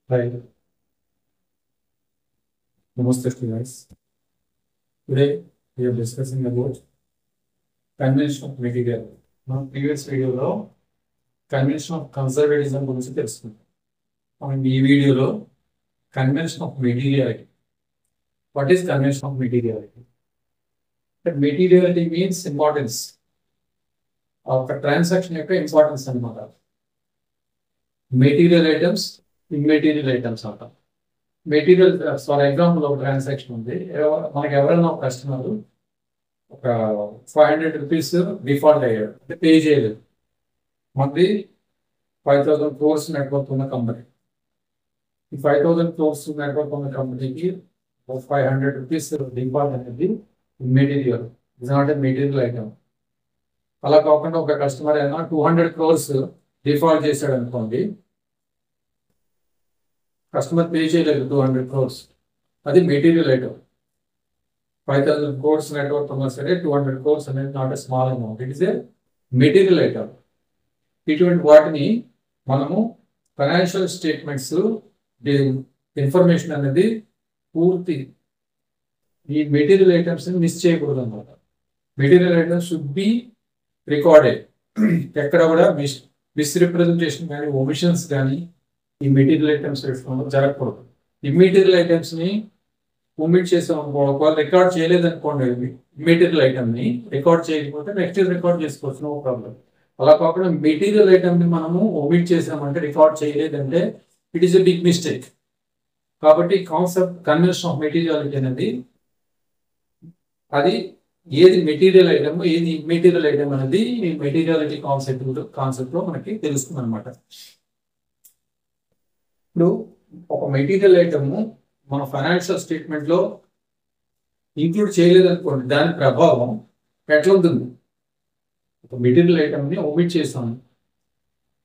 Hi, namaste to you guys. Today we are discussing about convention of material. మన previous వీడియోలో convention of కన్సర్వేటిజం గురించి తెలుసుకుందాం. మనం ఈ వీడియోలో convention of materiality. What is convention of materiality? Materiality means importance. ఒక transaction యొక్క importance అనమాట. మెటీరియల్ ఐటమ్స్, ఇమ్మెటీరియల్ ఐటమ్స్ అంటాం. మెటీరియల్ ఫర్ ఎగ్జాంపుల్ ఒక ట్రాన్సాక్షన్ ఉంది. మనకి ఎవరైనా ఒక కస్టమర్ ఒక 500 రూపీస్ డిఫాల్ట్ అయ్యాడు, అంటే పే చేయలేదు. మనది 5,000 crores నెట్వర్క్ ఉన్న కంపెనీ. ఈ 5,000 crores నెట్వర్క్ ఉన్న కంపెనీకి 500 రూపీస్ డిఫాల్ట్ అనేది material, it's not a material item. అలా కాకుండా ఒక కస్టమర్ అయినా 200 crores డిఫాల్ట్ చేశాడు అనుకోండి, కస్టమర్ పే చేయలేదు 200 crores, అది మెటీరియల్ ఐటమ్. 5,000 crores నెట్వర్క్ ఉన్నా సరే 200 crores అనేది not a small amount, it is a material item. ఇటువంటి వాటిని మనము ఫైనాన్షియల్ స్టేట్మెంట్స్ ఇన్ఫర్మేషన్ అనేది పూర్తి ఈ మెటీరియల్ ఐటమ్స్ మిస్ చేయకూడదు అనమాట. Material items should be recorded. ఎక్కడ కూడా మిస్రిప్రజెంటేషన్ కానీ ఒమిషన్స్ కానీ ఈ మెటీరియల్ ఐటమ్స్ జరగకూడదు. ఇమ్మెటీరియల్ ఐటమ్స్ ని ఒమిట్ చేసాం అనుకో, ఒకవేళ రికార్డ్ చేయలేదు అనుకోండి, మెటీరియల్ ఐటమ్ ని రికార్డ్ చేయకపోతే నెక్స్ట్ రికార్డ్ చేసుకోవచ్చు, నో ప్రాబ్లం. అలా కాకుండా మెటీరియల్ ఐటమ్ ని మనము ఒమిట్ చేసామంటే, రికార్డ్ చేయలేదంటే it is a big mistake. కాబట్టి కాన్సెప్ట్ కన్వెన్షన్ ఆఫ్ మెటీరియాలిటీ అనేది అది ఏది మెటీరియల్ ఐటమ్ ఏది ఇమ్మెటీరియల్ ఐటమ్ అనేది ఈ మెటీరియాలిటీ కాన్సెప్ట్ లో మనకి తెలుస్తుంది అనమాట. ఇప్పుడు ఒక మెటీరియల్ ఐటమ్ మన ఫైనాన్షియల్ స్టేట్మెంట్ లో ఇంక్లూడ్ చేయలేదు అనుకోండి, దాని ప్రభావం ఎట్లా ఉంటుంది? ఒక మెటీరియల్ ఐటమ్ ని ఒమిట్ చేసాము,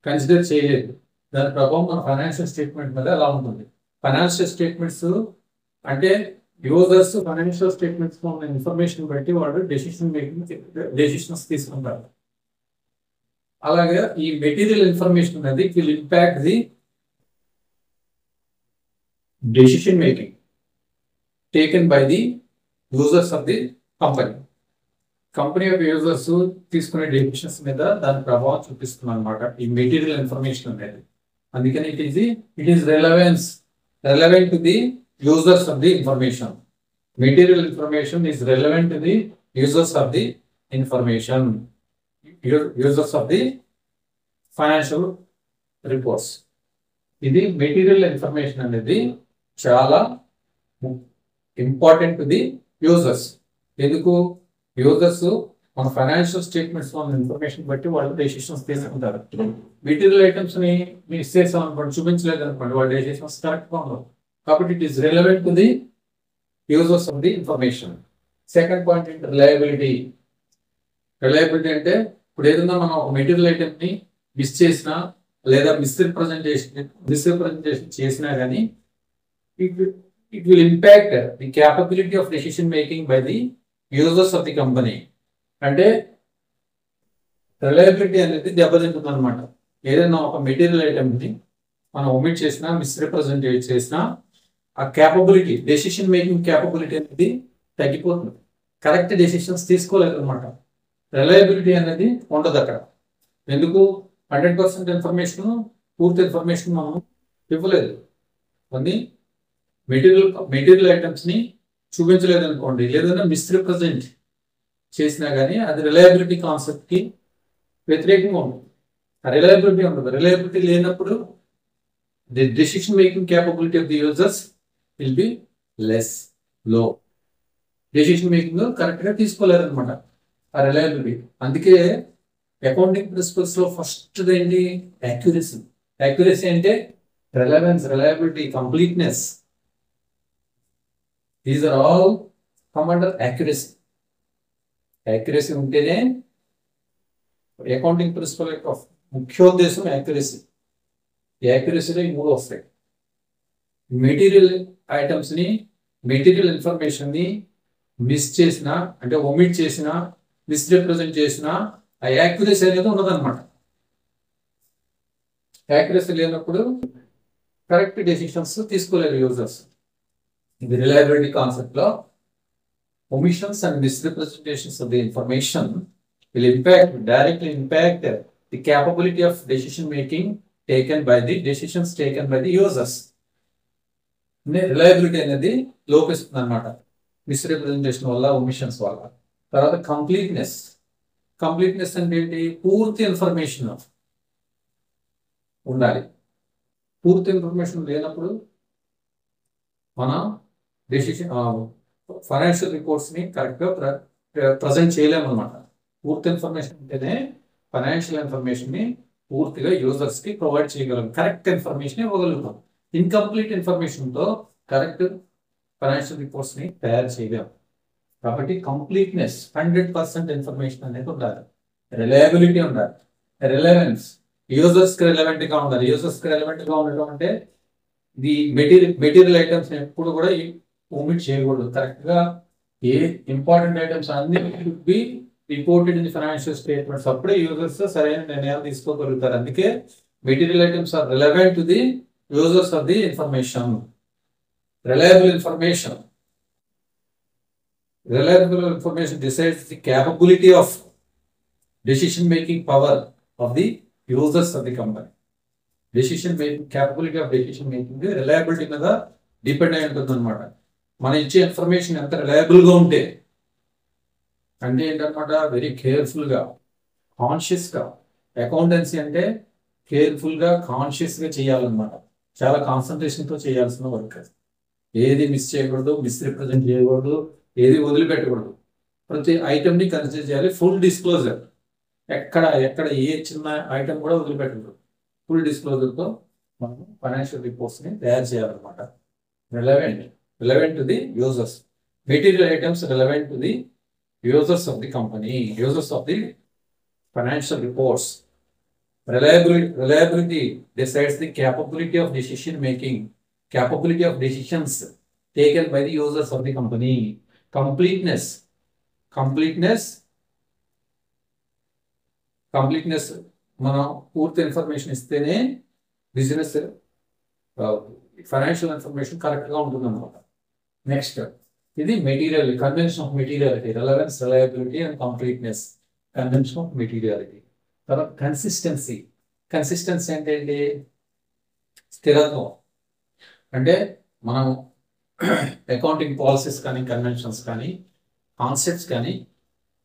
కన్సిడర్ చేయలేదు, దాని ప్రభావం మన ఫైనాన్షియల్ స్టేట్మెంట్ మీద ఎలా ఉంటుంది? ఫైనాన్షియల్ స్టేట్మెంట్స్ అంటే యూజర్స్ ఫైనాన్షియల్ స్టేట్మెంట్స్ లో ఉన్న ఇన్ఫర్మేషన్ బట్టి వాళ్ళు డెసిషన్స్ తీసుకుంటారు. అలాగే ఈ మెటీరియల్ ఇన్ఫర్మేషన్ అనేది will impact the decision making taken by the users of the company. Company యొక్క యూజర్స్ తీసుకునే డెసిషన్స్ మీద దాని ప్రభావం చూపిస్తుంది అనమాట ఈ మెటీరియల్ ఇన్ఫర్మేషన్ అనేది. అందుకని it is relevant to the users of the information. Material information is relevant to the users of the information, users of the financial reports. ఇది మెటీరియల్ ఇన్ఫర్మేషన్ అనేది చాలా ఇంపార్టెంట్ టు ది యూజర్స్. ఎందుకు? Users మన financial statements లో information బట్టి వాళ్ళు decisions తీసుకుంటారు. Material items ని మిస్ చేసాం అనుకోండి, చూపించలేదు అనుకోండి, వాళ్ళ డెసిషన్స్ కరెక్ట్ గా ఉండవు. కాబట్టి it is relevant to the users of the information. Second point ఏంటి? రిలయబిలిటీ. రిలయబిలిటీ అంటే ఇప్పుడు ఏదైనా మనం ఒక మెటీరియల్ ఐటమ్ ని మిస్ చేసినా లేదా మిస్రిప్రజెంటేషన్ చేసినా కానీ it will impact the capability of decision making by the users of the company. అంటే రిలయబిలిటీ అనేది దెబ్బతింటుంది అనమాట. ఏదైనా ఒక మెటీరియల్ ఐటమ్ ని మనం ఒమిట్ చేసినా మిస్రిప్రజెంట్ చేసినా ఆ క్యాపబిలిటీ, డెసిషన్ మేకింగ్ క్యాపబిలిటీ అనేది తగ్గిపోతుంది. కరెక్ట్ డెసిషన్స్ తీసుకోలేదు అనమాట. రిలయబిలిటీ అనేది ఉండదు అక్కడ. ఎందుకు? 100% ఇన్ఫర్మేషన్, పూర్తి ఇన్ఫర్మేషన్ మనం ఇవ్వలేదు. కొన్ని మెటీరియల్ ఐటమ్స్ ని చూపించలేదు అనుకోండి, లేదన్నా మిస్రిప్రజెంట్ చేసినా కానీ అది రిలయబిలిటీ కాన్సెప్ట్ కి వ్యతిరేకంగా ఉంటుంది. రిలయబిలిటీ ఉండదు. రిలయబిలిటీ లేనప్పుడు the decision making capability of the users will be less, low. Decision making correct గా తీసుకోలేరు అనమాట ఆ రిలయబిలిటీ. అందుకే అకౌంటింగ్ ప్రిన్సిపల్స్ లో ఫస్ట్ ఏంటి? యాక్యురసీ. యాక్యురసీ అంటే relevance, reliability, completeness. These are all come under accuracy. Accuracy ఉంటేనే అకౌంటింగ్ ప్రిన్సిపల్ యొక్క ముఖ్యోద్దేశం యాక్యురసీ. యాక్యురసీలో ఈ మూడు వస్తాయి. మెటీరియల్ ఐటమ్స్ ని, మెటీరియల్ ఇన్ఫర్మేషన్ ని మిస్ చేసినా అంటే ఒమిట్ చేసినా మిస్రిప్రజెంట్ చేసినా ఆ యాక్యురసీ అనేది ఉండదన్నమాట. యాక్యురసీ లేనప్పుడు కరెక్ట్ డెసిషన్స్ తీసుకోలేరు యూజర్స్. ఇది రిలయబిలిటీ కాన్సెప్ట్ లో omissions and misrepresentations of the information will directly impact the capability of decision making taken by the users. Reliability అనేది లోపిస్తుంది అనమాట మిస్రిప్రజెంటేషన్ వల్ల, ఒమిషన్స్ వల్ల. తర్వాత కంప్లీట్నెస్ అంటే ఏంటి? పూర్తి ఇన్ఫర్మేషన్ ఉండాలి. పూర్తి ఇన్ఫర్మేషన్ లేనప్పుడు మనం డెసిషన్ ఫైనాన్షియల్ రిపోర్ట్స్ ని కరెక్ట్ గా ప్రజెంట్ చేయలేము అనమాట. పూర్తి ఇన్ఫర్మేషన్ ఉంటేనే ఫైనాన్షియల్ ఇన్ఫర్మేషన్ ని పూర్తిగా యూజర్స్ కి ప్రొవైడ్ చేయగలం, కరెక్ట్ ఇన్ఫర్మేషన్ ఇవ్వగలుగుతాం. ఇన్కంప్లీట్ ఇన్ఫర్మేషన్ తో కరెక్ట్ ఫైనాన్షియల్ రిపోర్ట్స్ ని తయారు చేయలేము. కాబట్టి కంప్లీట్నెస్ 100% ఇన్ఫర్మేషన్ అనేది ఉండాలి. రిలయబిలిటీ ఉండాలి. రిలవెన్స్, యూజర్స్ కి రిలవెంట్ గా ఉండాలి. యూజర్స్ కి రిలవెంట్ గా ఉండటం అంటే ది మెటీరియల్ ఐటమ్స్ ఎప్పుడు కూడా omit చేయకూడదు. కరెక్ట్ గా ఏ ఇంపార్టెంట్ ఐటమ్స్ అన్ని should be reported in the financial statements. అప్పుడే యూజర్స్ సరైన నిర్ణయాలు తీసుకోగలుగుతారు. అందుకే material items are relevant to the users of the information. Reliable information decides the capability of decision making power of the users of the company. Decision making capability of decision making reliability మీద depend అయి ఉంటుంది అనమాట. మనం ఇచ్చే information ఎంత reliable గా ఉంటే, అంటే ఏంటన్నమాట, వెరీ కేర్ఫుల్ గా, కాన్షియస్ గా. అకౌంటెన్సీ అంటే కేర్ఫుల్ గా, కాన్షియస్ గా చేయాలన్నమాట. చాలా కాన్సన్ట్రేషన్ తో చేయాల్సిన వర్క్. ఏది మిస్ చేయకూడదు, మిస్రిప్రజెంట్ చేయకూడదు, ఏది వదిలిపెట్టకూడదు. ప్రతి ఐటమ్ ని కన్సిడర్ చేయాలి. ఫుల్ డిస్క్లోజర్, ఎక్కడ ఏ చిన్న ఐటమ్ కూడా వదిలిపెట్టకూడదు. ఫుల్ డిస్క్లోజర్ తో మనం ఫైనాన్షియల్ రిపోర్ట్స్ ని తయారు చేయాలన్నమాట. relevant to the users. Material items relevant to the users of the company, users of the financial reports. Reliability decides the capability of decision making, capability of decisions taken by the users of the company. Completeness మనం పూర్తి information ఇస్తేనే business financial information correct గా ఉంటుంది అన్నమాట. Next, ఇది material convention of materiality, relevance, reliability and completeness. Convention of materiality. తర్వాత consistency అంటే ఏంటి? స్థిరత్వం. అంటే మనం అకౌంటింగ్ పాలసీస్ కానీ, కన్వెన్షన్స్ కానీ, కాన్సెప్ట్స్ కానీ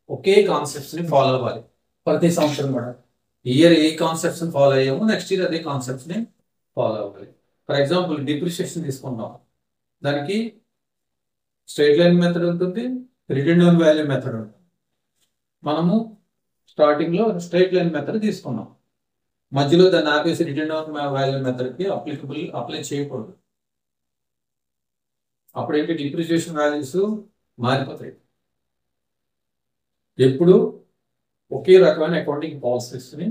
ఒకే కాన్సెప్ట్స్ ని ఫాలో అవ్వాలి ప్రతి సంవత్సరం కూడా. ఇయర్ ఏ కాన్సెప్ట్స్ ని ఫాలో అయ్యామో నెక్స్ట్ ఇయర్ అదే కాన్సెప్ట్స్ ని ఫాలో అవ్వాలి. ఫర్ ఎగ్జాంపుల్ డిప్రిషియేషన్ తీసుకుంటాం. దానికి స్ట్రైట్ లైన్ మెథడ్ ఉంటుంది, రిటర్న్ డౌన్ వాల్యూ మెథడ్ ఉంటుంది. మనము స్టార్టింగ్ లో స్ట్రైట్ లైన్ మెథడ్ తీసుకున్నాం, మధ్యలో దాన్ని ఆపేసి రిటర్న్ డౌన్ వాల్యూ మెథడ్ కి అప్లై చేయకూడదు. అప్పుడైతే డిప్రిషియేషన్ వాల్యూస్ మారిపోతాయి. ఎప్పుడు ఒకే రకమైన అకౌంటింగ్ పాలసీస్ ని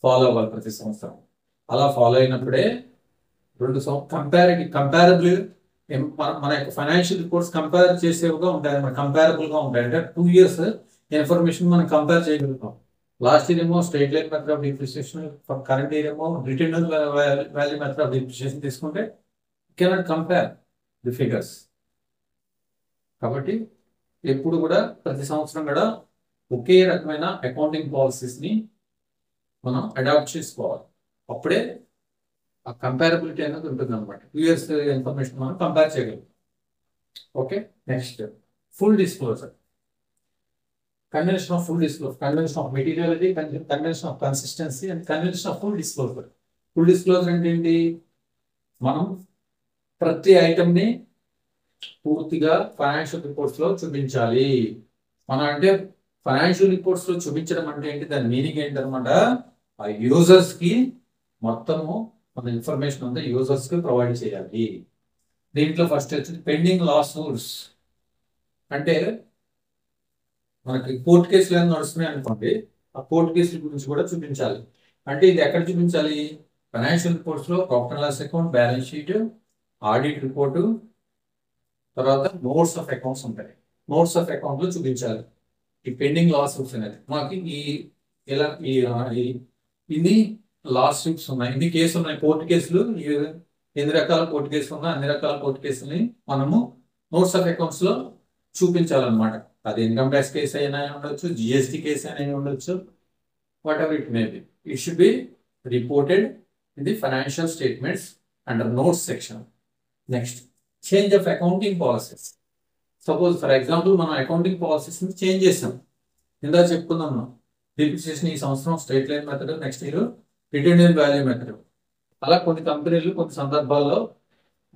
ఫాలో అవ్వాలి ప్రతి సంవత్సరం. అలా ఫాలో అయినప్పుడే కంపారబుల్ మన యొక్క ఫైనాన్షియల్ రిపోర్ట్స్ కంపేర్ చేసేవిగా ఉంటాయి, కంపారబుల్ గా ఉంటాయి. అంటే 2 years ఇన్ఫర్మేషన్ మనం కంపేర్ చేయగలుగుతాం. లాస్ట్ ఇయర్ ఏమో straight line method of depreciation, current year ఏమో return value method of depreciation తీసుకుంటే కెనాట్ కంపేర్ ది ఫిగర్స్. కాబట్టి ఎప్పుడు కూడా ప్రతి సంవత్సరం కూడా ఒకే రకమైన అకౌంటింగ్ పాలసీస్ ని మనం అడాప్ట్ చేసుకోవాలి. అప్పుడే ఆ కంపారబిలిటీ అనేది ఉంటుంది అనమాట. 2 years ఇన్ఫర్మేషన్ మనం కంపేర్ చేయగలం. Okay, next full disclosure. Convention of full disclosure, convention of materiality, convention of consistency and convention of full disclosure. Full disclosure అంటే ఏంటి? మనం ప్రతి ఐటమ్ ని పూర్తిగా ఫైనాన్షియల్ రిపోర్ట్స్ లో చూపించాలి. మనం అంటే ఫైనాన్షియల్ రిపోర్ట్స్ లో చూపించడం అంటే ఏంటి? దాని మీనింగ్ ఏంటనమాట, ఆ యూజర్స్ కి మొత్తము మన ఇన్ఫర్మేషన్ అంతా యూజర్స్ కి ప్రొవైడ్ చేయాలి. దీంట్లో ఫస్ట్ వచ్చి పెండింగ్ లా సూట్స్. అంటే మనకి కోర్టు కేసులు ఏమైనా నడుస్తున్నాయి అనుకోండి, ఆ కోర్టు కేసుల గురించి కూడా చూపించాలి. అంటే ఇది ఎక్కడ చూపించాలి? ఫైనాన్షియల్ రిపోర్ట్స్ లో profit and loss account, balance sheet, audit report, తర్వాత నోట్స్ ఆఫ్ అకౌంట్స్ ఉంటాయి. నోట్స్ ఆఫ్ అకౌంట్ లో చూపించాలి ఈ పెండింగ్ లా సూట్స్ అనేది. మాకు ఇన్ని లా సూట్స్ ఉన్నాయి, ఇన్ని కేసులు ఉన్నాయి, కోర్టు కేసులు ఎన్ని రకాల కోర్టు కేసులు ఉన్నా అన్ని రకాల కోర్టు కేసుల్ని మనము నోట్స్ ఆఫ్ అకౌంట్స్ లో చూపించాలన్నమాట. అది ఇన్కమ్ ట్యాక్స్ కేసు అయినా ఉండొచ్చు, జిఎస్టి కేసు అయినా ఉండొచ్చు, what ever it may be. It should be reported in the financial statements under notes section. Next, change of accounting policies. Suppose for example మనం accounting policies change చేసాం. ఇందా చెప్పుకుందాం మనం, depreciation ఈ సంవత్సరం straight line method, next year return value method. అలా కొన్ని కంపెనీలు కొన్ని సందర్భాల్లో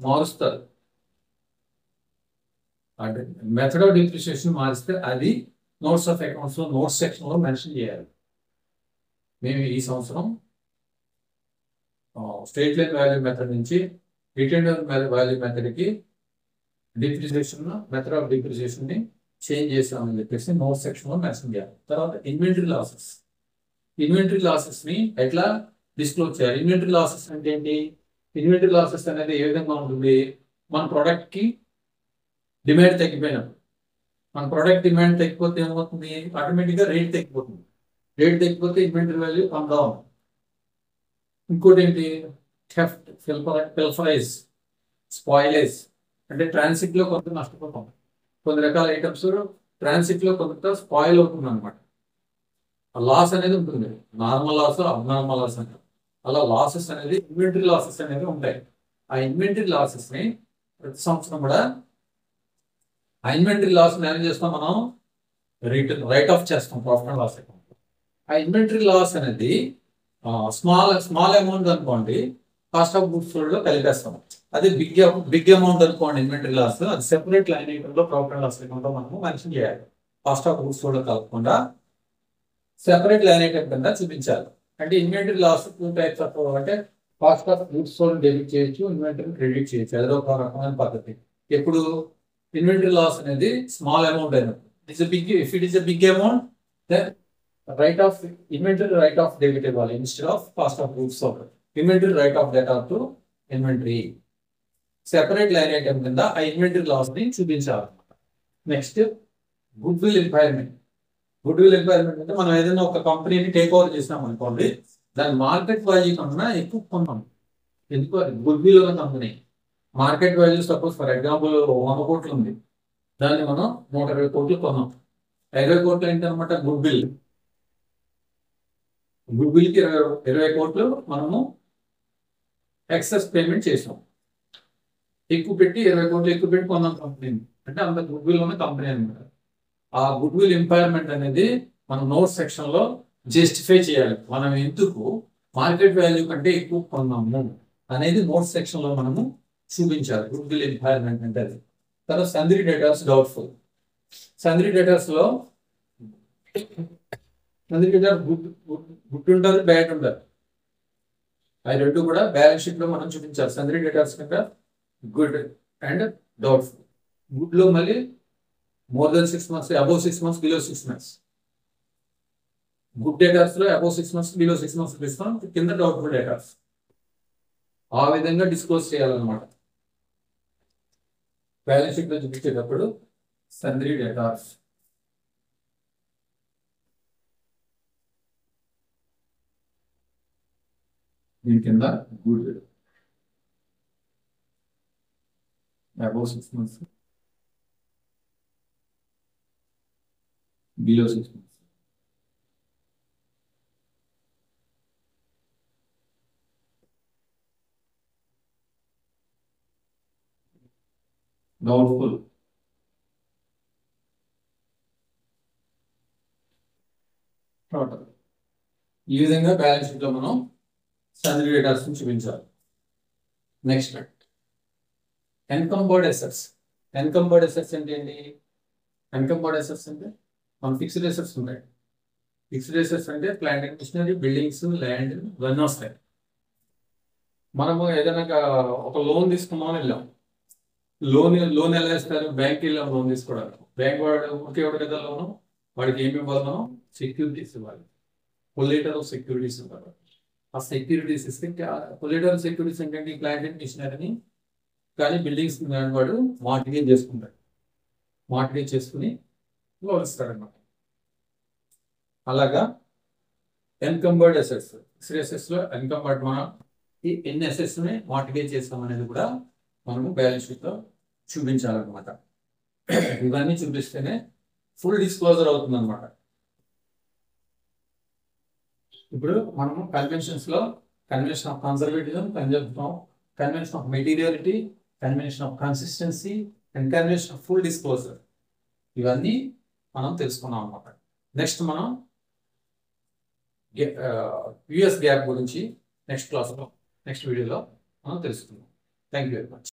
మారుస్తారు. అంటే మెథడ్ ఆఫ్ డిప్రిసియేషన్ మారిస్తే అది నోట్స్ ఆఫ్ అకౌంట్స్ లో నోట్స్ సెక్షన్ లో మెన్షన్ చేయాలి. మేము ఈ సంవత్సరం స్ట్రైట్ లైన్ వాల్యూ మెథడ్ నుంచి రిటర్న్ వాల్యూ మెథడ్కి డిప్రిసియేషన్ మెథడ్ ఆఫ్ డిప్రిసియేషన్ ని చేంజ్ చేస్తామని చెప్పేసి నోట్ సెక్షన్ లో మెన్షన్ చేయాలి. తర్వాత ఇన్వెంటరీ లాసెస్. ఇన్వెంటరీ లాసెస్ ని ఎట్లా డిస్క్లోజ్ చేయాలి? ఇన్వెంటరీ లాసెస్ అంటే ఏంటి? ఇన్వెంటరీ లాసెస్ అనేది ఏ విధంగా ఉంటుంది? మన ప్రోడక్ట్ కి డిమాండ్ తగ్గిపోయినప్పుడు, మన ప్రోడక్ట్ డిమాండ్ తగ్గిపోతే ఏమవుతుంది? ఆటోమేటిక్ గా రేట్ తగ్గిపోతుంది. రేట్ తగ్గిపోతే ఇన్వెంటరీ వాల్యూ కమ్ డౌన్. ఇంకోటి ఏంటి? Theft, pilferage, spoilage. అంటే ట్రాన్సిట్ లో కొంత నష్టపోతాం. కొన్ని రకాల ఐటమ్స్ ట్రాన్సిట్ లో కొంత స్పాయిల్ అవుతుంది అనమాట. లాస్ అనేది ఉంటుంది, నార్మల్ లాస్, అబ్నార్మల్ లాస్ అంటే. అలా లాసెస్ అనేది ఇన్వెంటరీ లాసెస్ అనేవి ఉంటాయి. ఆ ఇన్వెంటరీ లాసెస్ ని ప్రతి సంవత్సరం కూడా ఆ ఇన్వెంటరీ లాస్ ఏం చేస్తాం మనం? రైట్ ఆఫ్ చేస్తాం ప్రాఫిట్ అండ్ లాస్ అకౌంట్. ఆ ఇన్వెంటరీ లాస్ అనేది స్మాల్ అమౌంట్ అనుకోండి, కాస్ట్ ఆఫ్ గుడ్స్ లో కలిపేస్తాం. అది బిగ్ అమౌంట్ అనుకోండి ఇన్వెంటరీ లాస్, అది సెపరేట్ లైన్ ఐటమ్ లో ప్రాఫిట్ అండ్ లాస్ అకౌంట్ లో మనము మెన్షన్ చేయాలి. కాస్ట్ ఆఫ్ గుడ్స్ లో కలపకుండా సెపరేట్ లైన్ ఐటమ్ కింద చూపించాలి. అంటే ఇన్వెంటరీ లాస్ 2 టైప్స్ ఆఫ్, అంటే cost of goods sold debit చేయొచ్చు, ఇన్వెంటరీ క్రెడిట్ చేయొచ్చు. అదే ఒక రకమైన పద్ధతి. ఎప్పుడు ఇన్వెంటరీ లాస్ అనేది స్మాల్ అమౌంట్ అయినప్పుడు, if it is a big amount, then write off inventory write off debit ఇవ్వాలి instead of cost of goods sold. Inventory write off debt off to inventory. Separate line item కింద ఆ inventory loss ని చూపించాలి. Next, goodwill impairment. Good will impairment అంటే మనం ఏదైనా ఒక కంపెనీని టేక్ ఓవర్ చేసినాం అనుకోండి, దాని మార్కెట్ వాల్యూ కన్నా ఎక్కువ కొన్నాం. ఎందుకు? గుడ్ విల్ ఉన్న company market value suppose for example 100 కోట్లు ఉంది, దాన్ని మనం 120 కోట్లు కొన్నాం. 20 కోట్లు ఏంటనమాట? Goodwill. గుడ్ విల్ కి 20 కోట్లు మనము ఎక్సెస్ పేమెంట్ చేసాం. ఎక్కువ పెట్టి 20 కోట్లు ఎక్కువ పెట్టి కొన్నాం కంపెనీని, అంటే అంత గుడ్ విల్ ఉన్న కంపెనీ అనమాట. ఆ గుడ్ విల్ ఇంపైర్మెంట్ అనేది మనం నోట్ సెక్షన్ లో జస్టిఫై చేయాలి. మనం ఎందుకు మార్కెట్ వాల్యూ కంటే ఎక్కువ కొన్నాము అనేది నోట్ సెక్షన్ లో మనము చూపించాలి. గుడ్ విల్ ఇంపైర్మెంట్ అంటే అది. తర్వాత సంద్రీ డేటాస్ డౌట్ఫుల్. సంద్రీ డేటాస్ లో సంద్రీ డేటా గుడ్ ఉంటారు, బ్యాడ్ ఉంటారు. అవి రెండు కూడా బ్యాలెన్స్ షీట్ లో మనం చూపించాలి. సంద్రీ డేటాస్ కనుక గుడ్ అండ్ డౌట్ఫుల్. గుడ్ లో మళ్ళీ more than 6 months, above 6 months, below 6 months. Good datas లో అబౌవ్ 6 months, బిలో 6 months చూపిస్తాం, కింద డౌట్ఫుల్ డేటాస్. ఆ విధంగా డిస్క్లోజ్ చేయాలన్నమాట బ్యాలెన్స్ షీట్ లో చూపించేటప్పుడు. సంద్రీ డేటాస్ దీని కింద good, above 6 months, below 6 months. Doubtful. Total. ఈ విధంగా బ్యాలెన్స్ షీట్ లో మనం సంద్రీ డేటాస్ చూపించాలి. Next, encumbered assets. Encumbered assets అంటే ఏంటి? ఎన్కంబర్డ్ అసెట్స్ అంటే మన ఫిక్స్డ్ అసెట్స్ ఉంటాయి. ఫిక్స్డ్ అసెట్స్ అంటే plant and machinery, buildings, land ఇవన్నీ వస్తాయి. మనము ఏదైనా ఒక లోన్ తీసుకున్నామని వెళ్ళాం. లోన్ ఎలా ఇస్తారు? బ్యాంక్ వెళ్ళాం లోన్ తీసుకోవడానికి. బ్యాంక్ వాడు ఒకే ఒకటి కదా లోను, వాడికి ఏమి ఇవ్వాలి? మనం సెక్యూరిటీస్ ఇవ్వాలి. కొలేటరల్ సెక్యూరిటీస్ ఇవ్వాలి. ఆ సెక్యూరిటీస్ ఇస్తే కొలేటరల్ సెక్యూరిటీస్ ఏంటంటే ప్లాంట్ అండ్ మిషనరీని కానీ బిల్డింగ్స్ వాడు మార్టిగేజ్ చేసుకుంటాడు. మార్టిగేజ్ చేసుకుని లోన్ ఇస్తాడన్నమాట. అలాగా ఎన్కంబర్డ్ అసెట్స్, ఫిక్స్డ్ అసెట్స్ లో ఎన్కంబర్డ్ మనం ఎన్ని అసెట్స్ ని మార్టిగేజ్ చేస్తాం అనేది కూడా మనము బ్యాలెన్స్ షీట్ లో చూపించాలన్నమాట. ఇవన్నీ చూపిస్తేనే ఫుల్ డిస్క్లోజర్ అవుతుంది అనమాట. ఇప్పుడు మనము కన్వెన్షన్స్ లో convention of conservatism, convention of materiality, convention of consistency and convention of full disclosure ఇవన్నీ మనం తెలుసుకున్నాం అనమాట. నెక్స్ట్ మనం యుఎస్ గ్యాప్ గురించి నెక్స్ట్ వీడియోలో మనం తెలుసుకుందాం. Thank you very much.